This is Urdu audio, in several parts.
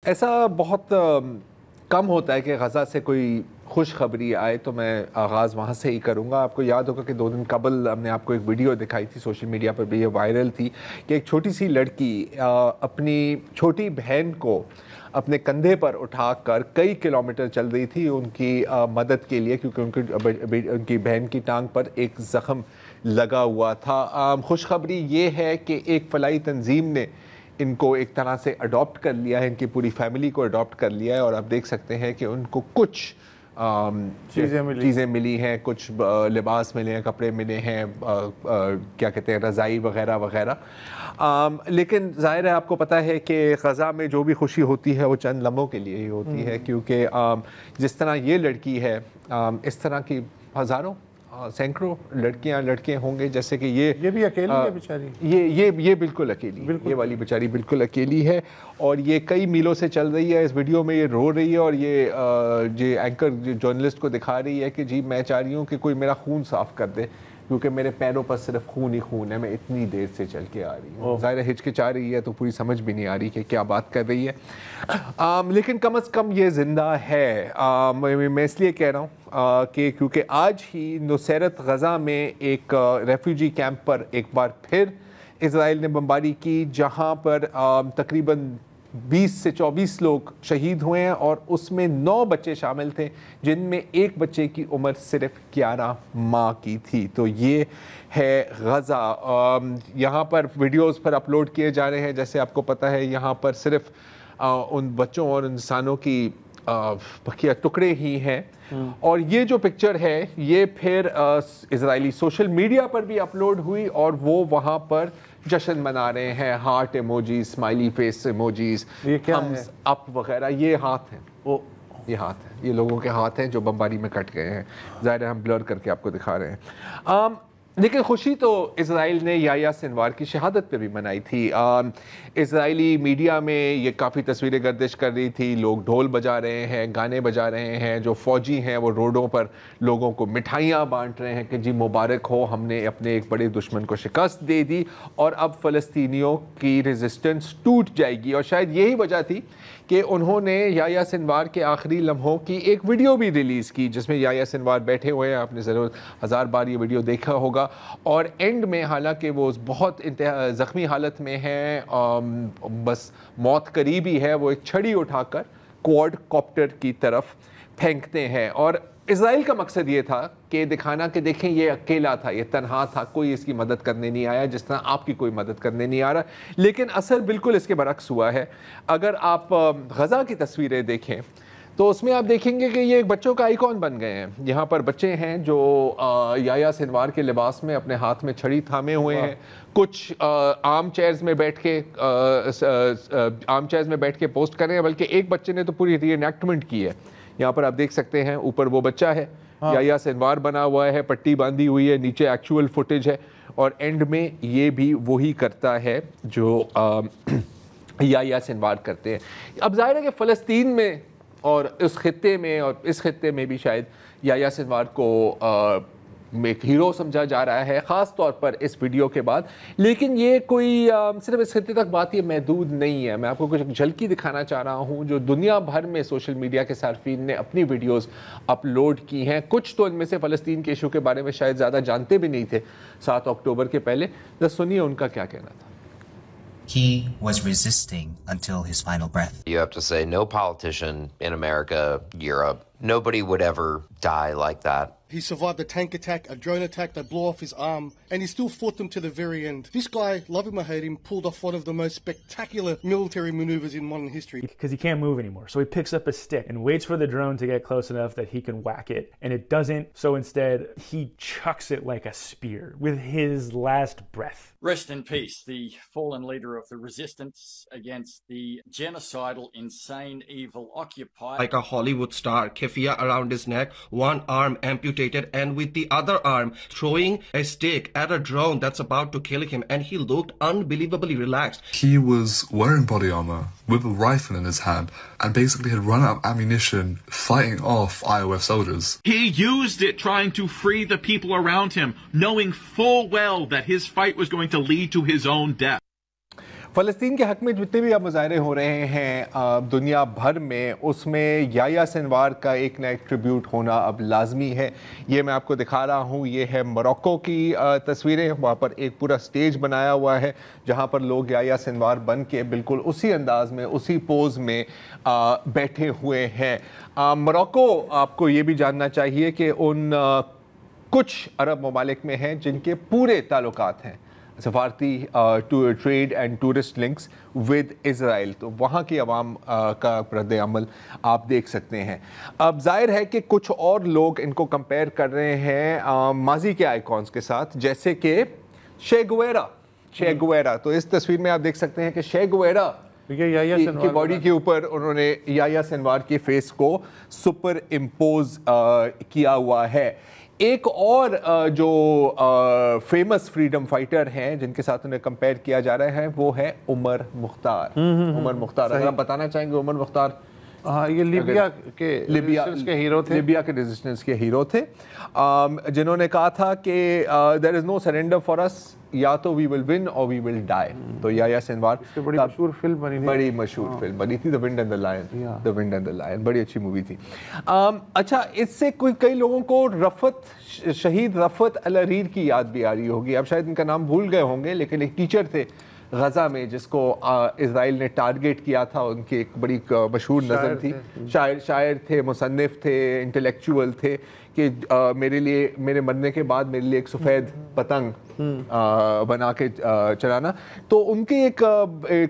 ایسا بہت کم ہوتا ہے کہ غزہ سے کوئی خوشخبری آئے تو میں آغاز وہاں سے ہی کروں گا. آپ کو یاد ہوگا کہ 2 دن قبل ہم نے آپ کو ایک ویڈیو دکھائی تھی, سوشل میڈیا پر بھی یہ وائرل تھی, کہ ایک چھوٹی سی لڑکی اپنی چھوٹی بہن کو اپنے کندھے پر اٹھا کر کئی کلومیٹر چل رہی تھی ان کی مدد کے لیے, کیونکہ ان کی بہن کی ٹانگ پر ایک زخم لگا ہوا تھا. خوشخبری یہ ہے کہ ایک فلاحی تنظیم نے ان کو ایک طرح سے اڈاپٹ کر لیا ہے, ان کی پوری فیملی کو اڈاپٹ کر لیا ہے, اور آپ دیکھ سکتے ہیں کہ ان کو کچھ چیزیں ملی ہیں, کچھ لباس ملے ہیں, کپڑے ملے ہیں, کیا کہتے ہیں, رضائی وغیرہ وغیرہ. لیکن ظاہر ہے آپ کو پتہ ہے کہ غزہ میں جو بھی خوشی ہوتی ہے وہ چند لمحوں کے لیے ہی ہوتی ہے, کیونکہ جس طرح یہ لڑکی ہے اس طرح کی ہزاروں سینکڑوں لڑکیاں لڑکے ہوں گے, جیسے کہ یہ بھی اکیلی ہے بیچاری, یہ بالکل اکیلی, یہ والی بیچاری بالکل اکیلی ہے, اور یہ کئی میلوں سے چل رہی ہے. اس ویڈیو میں یہ رو رہی ہے, اور یہ اینکر جرنلسٹ کو دکھا رہی ہے کہ جی میں چاہ رہی ہوں کہ کوئی میرا خون صاف کر دے, کیونکہ میرے پیروں پر صرف خون ہی خون ہے, میں اتنی دیر سے چل کے آ رہی ہوں. ظاہر ہچکچا رہی ہے تو پوری سمجھ بھی نہیں آ رہی کہ کیا بات کر رہی ہے, لیکن کم از کم یہ زندہ ہے. میں اس لیے کہہ رہا ہوں کہ کیونکہ آج ہی نصیرت غزہ میں ایک ریفیوجی کیمپ پر ایک بار پھر اسرائیل نے بمباری کی, جہاں پر تقریباً 20 سے 24 لوگ شہید ہوئے ہیں, اور اس میں 9 بچے شامل تھے, جن میں ایک بچے کی عمر صرف 11 ماہ کی تھی. تو یہ ہے غزہ. یہاں پر ویڈیوز پر اپلوڈ کیے جا رہے ہیں, جیسے آپ کو پتہ ہے یہاں پر صرف ان بچوں اور انسانوں کی بقیہ ٹکڑے ہی ہیں. اور یہ جو پکچر ہے یہ پھر اسرائیلی سوشل میڈیا پر بھی اپلوڈ ہوئی, اور وہ وہاں پر جشن منا رہے ہیں, heart emojis, smiley face emojis, thumbs up وغیرہ. یہ ہاتھ ہیں, یہ ہاتھ ہیں, یہ لوگوں کے ہاتھ ہیں جو بمباری میں کٹ گئے ہیں. ظاہر ہے ہم بلر کر کے آپ کو دکھا رہے ہیں. لیکن خوشی تو اسرائیل نے یحییٰ سنوار کی شہادت پہ بھی منائی تھی. اسرائیلی میڈیا میں یہ کافی تصویریں گردش کر رہی تھی, لوگ ڈھول بجا رہے ہیں, گانے بجا رہے ہیں, جو فوجی ہیں وہ روڈوں پر لوگوں کو مٹھائیاں بانٹ رہے ہیں کہ جی مبارک ہو, ہم نے اپنے ایک بڑے دشمن کو شکست دے دی, اور اب فلسطینیوں کی ریزسٹنس ٹوٹ جائے گی. اور شاید یہی وجہ تھی کہ انہوں نے یحییٰ سنوار کے آخری لمحوں کی ایک ویڈیو بھی ریلیز کی, جس میں یحییٰ سنوار بیٹھے ہوئے ہیں. آپ نے ضرور 1000 بار یہ ویڈیو دیکھا ہوگا, اور اینڈ میں حالانکہ وہ بہت زخمی حالت میں ہیں, بس موت قریب ہی ہے, وہ ایک چھڑی اٹھا کر کوڈ کاپٹر کی طرف پھینکتے ہیں. اور اسرائیل کا مقصد یہ تھا کہ دکھانا کہ دیکھیں یہ اکیلا تھا, یہ تنہا تھا, کوئی اس کی مدد کرنے نہیں آیا, جس طرح آپ کی کوئی مدد کرنے نہیں آ رہا. لیکن اثر بالکل اس کے برعکس ہوا ہے. اگر آپ غزہ کی تصویریں دیکھیں تو اس میں آپ دیکھیں گے کہ یہ ایک بچوں کا آئیکن بن گئے ہیں. یہاں پر بچے ہیں جو یحییٰ سنوار کے لباس میں اپنے ہاتھ میں چھڑی تھامے ہوئے ہیں, کچھ آرم چیئرز میں بیٹھ کے پوسٹ کر رہے ہیں, بلکہ ایک بچے نے تو پوری ری انیکٹمنٹ کی ہے. یہاں پر آپ دیکھ سکتے ہیں اوپر وہ بچہ ہے, یحییٰ سنوار بنا ہوا ہے, پٹی باندھی ہوئی ہے, نیچے ایکچوئل فوٹیج ہے, اور اینڈ میں یہ بھی وہی کرتا ہے جو یحییٰ سنوار کرتے ہیں. اب ظاہر ہے کہ فلسطین میں اور اس خطے میں, اور اس خطے میں بھی شاید یحییٰ سنوار کو ایک ہیرو سمجھا جا رہا ہے, خاص طور پر اس ویڈیو کے بعد. لیکن یہ کوئی صرف اس خطے تک بات یہ محدود نہیں ہے. میں آپ کو کچھ جھلکی دکھانا چاہ رہا ہوں جو دنیا بھر میں سوشل میڈیا کے صارفین نے اپنی ویڈیوز اپلوڈ کی ہیں. کچھ تو ان میں سے فلسطین کے ایشو کے بارے میں شاید زیادہ جانتے بھی نہیں تھے 7 اکتوبر کے پہلے. سنیے ان کا کیا کہنا تھا. He was resisting until his final breath. You have to say no politician in America, Europe, nobody would ever die like that. He survived a tank attack, a drone attack that blew off his arm, and he still fought them to the very end. This guy, love him or hate him, pulled off one of the most spectacular military maneuvers in modern history. Because he can't move anymore. So he picks up a stick and waits for the drone to get close enough that he can whack it. And it doesn't. So instead, he chucks it like a spear with his last breath. Rest in peace, the fallen leader of the resistance against the genocidal, insane, evil Occupy. Like a Hollywood star, keffiyeh around his neck, one arm amputated, and with the other arm throwing a stick at a drone that's about to kill him, and he looked unbelievably relaxed. He was wearing body armor with a rifle in his hand and basically had run out of ammunition fighting off IOF soldiers. He used it trying to free the people around him, knowing full well that his fight was going to lead to his own death. فلسطین کے حق میں جتنے بھی اب مظاہرے ہو رہے ہیں دنیا بھر میں، اس میں یحییٰ سنوار کا ایک نہ ایک ٹریبیوٹ ہونا اب لازمی ہے. یہ میں آپ کو دکھا رہا ہوں، یہ ہے موروکو کی تصویریں. وہاں پر ایک پورا سٹیج بنایا ہوا ہے جہاں پر لوگ یحییٰ سنوار بن کے بالکل اسی انداز میں، اسی پوز میں بیٹھے ہوئے ہیں. موروکو، آپ کو یہ بھی جاننا چاہیے کہ ان کچھ عرب ممالک میں ہیں جن کے پورے تعلقات ہیں سفارتی trade and tourist links with Israel. تو وہاں کی عوام کا رد عمل آپ دیکھ سکتے ہیں. اب ظاہر ہے کہ کچھ اور لوگ ان کو کمپیئر کر رہے ہیں ماضی کے آئیکونس کے ساتھ، جیسے کہ شے گویرا. تو اس تصویر میں آپ دیکھ سکتے ہیں کہ شے گویرا کی باڈی کے اوپر انہوں نے یحییٰ سنوار کے فیس کو سپر امپوز کیا ہوا ہے. ایک اور جو فیمس فریڈم فائٹر ہیں جن کے ساتھ انہیں کمپیئر کیا جا رہا ہے وہ ہے عمر مختار. اگر آپ بتانا چاہیں گے عمر مختار. ہاں، یہ لیبیا کے ہیرو تھے. لیبیا کے ریزسٹنس کے ہیرو تھے، جنہوں نے کہا تھا کہ there is no surrender for us، یا تو we will win or we will die. تو یحییٰ سنوار بڑی مشہور فلم بنی تھی، بڑی مشہور فلم بنی تھی، The Wind and the Lion. The Wind and the Lion بڑی اچھی مووی تھی. اچھا، اس سے کئی لوگوں کو شہید رفعت الحریر کی یاد بھی آ رہی ہوگی. اب شاید ان کا نام بھول گئے ہوں گے، لیکن ایک ٹیچر تھے غزہ میں جس کو اسرائیل نے ٹارگیٹ کیا تھا. ان کی ایک بڑی مشہور نظم تھی. شاعر تھے، مصنف تھے، انٹلیکچوئل تھے کہ میرے مرنے کے بعد میرے لیے ایک سفید پتنگ بنا کے چلانا. تو ان کی ایک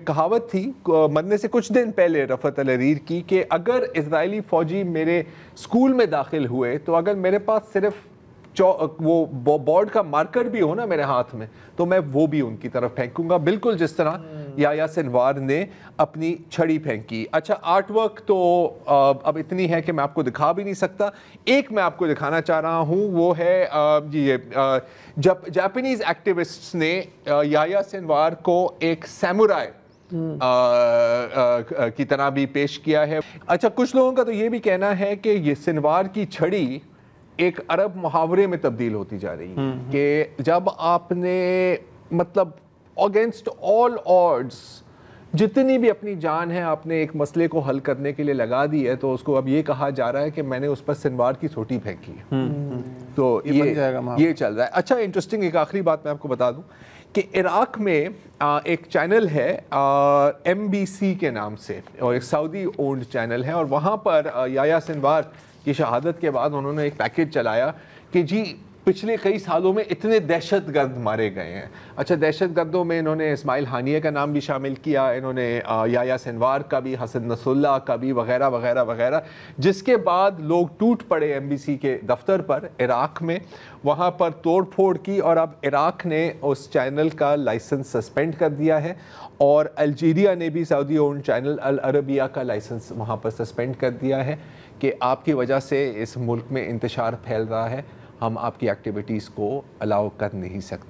کہاوت تھی مرنے سے کچھ دن پہلے رفعت الحریر کی کہ اگر اسرائیلی فوجی میرے اسکول میں داخل ہوئے تو اگر میرے پاس صرف وہ بورڈ کا مارکر بھی ہو نا میرے ہاتھ میں تو میں وہ بھی ان کی طرف پھینکوں گا، بالکل جس طرح یحییٰ سنوار نے اپنی چھڑی پھینکی. اچھا، آرٹ ورک تو اب اتنی ہے کہ میں آپ کو دکھا بھی نہیں سکتا. ایک میں آپ کو دکھانا چاہ رہا ہوں، وہ ہے جاپانیز ایکٹیوسٹس نے یحییٰ سنوار کو ایک سیمورائے کی طرح بھی پیش کیا ہے. اچھا، کچھ لوگوں کا تو یہ بھی کہنا ہے کہ یہ سنوار کی چھڑی ایک عرب محاورے میں تبدیل ہوتی جا رہی ہے کہ جب آپ نے مطلب اگینسٹ آل آڈز جتنی بھی اپنی جان ہے آپ نے ایک مسئلے کو حل کرنے کے لیے لگا دی ہے، تو اس کو اب یہ کہا جا رہا ہے کہ میں نے اس پر سنوار کی سوٹی پھینکی ہے. تو یہ چل رہا ہے. اچھا، انٹرسٹنگ ایک آخری بات میں آپ کو بتا دوں کہ عراق میں ایک چینل ہے MBC کے نام سے، اور ایک سعودی اونڈ چینل ہے، اور وہاں پر یحییٰ سنوار کی شہادت کے بعد انہوں نے ایک پیکیج چلایا کہ جی پچھلے کئی سالوں میں اتنے دہشت گرد مارے گئے ہیں. اچھا، دہشت گردوں میں انہوں نے اسماعیل ہانیہ کا نام بھی شامل کیا، انہوں نے یحییٰ سنوار کا بھی، حسن نصر اللہ کا بھی، وغیرہ وغیرہ وغیرہ. جس کے بعد لوگ ٹوٹ پڑے MBC کے دفتر پر عراق میں، وہاں پر توڑ پھوڑ کی، اور اب عراق نے اس چینل کا لائسنس سسپینڈ کر دیا ہے، اور الجیریا نے بھی سعودی اونڈ چینل العربیہ کا لائسنس وہاں پر سسپینڈ کر دیا ہے کہ آپ کی وجہ سے اس ملک میں انتشار پھیل رہا ہے، ہم آپ کی ایکٹیویٹیز کو الاؤ کر نہیں سکتے.